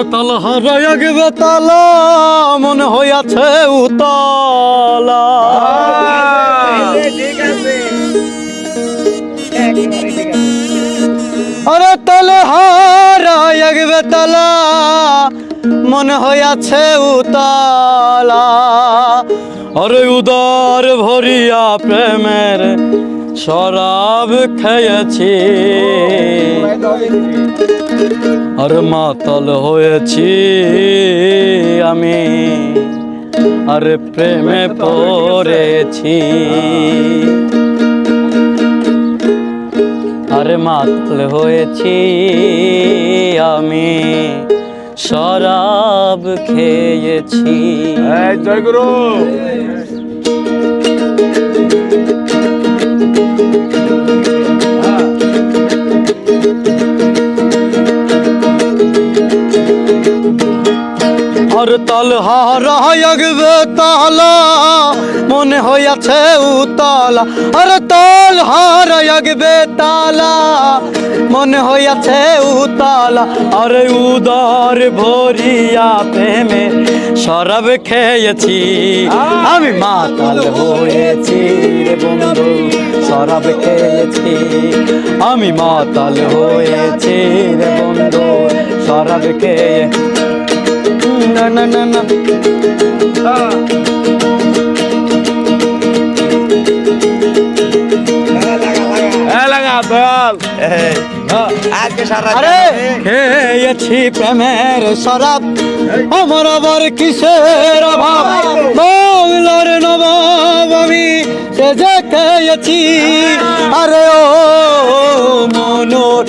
আরে তালা হারাইয়া গেবে তালা মনে হইয়াছে উতলা আরে তালে হারাইয়া গেবে তালা মনে হইয়াছে উতলা আরে উদর ভরিয়া প্রেমের শরাব খেয়েছি আর মাতাল হয়েছি আমি আরে প্রেমে পড়েছি আরে মাতাল হয়েছি আমি শরাব খেয়েছি। জয় গুরু। আর তাল হারাইবে তালা মনে হইয়াছে উতলা আর তাল হারাইবে তালা মনে হইয়াছে উতলা আরে উদর ভরিয়া প্রেমে শরাব খেয়েছি আমি মাতাল হয়েছি রে বন্ধু শরাব খেয়েছি আমি মাতাল হয়েছি রে বন্ধু শরাব খেয়ে না না না না খেয়েছি প্রেমের শরাব আমার আবার কিসের অভাব বাংলার নবাব আমি সে যে খেয়েছি আরে ও মনোর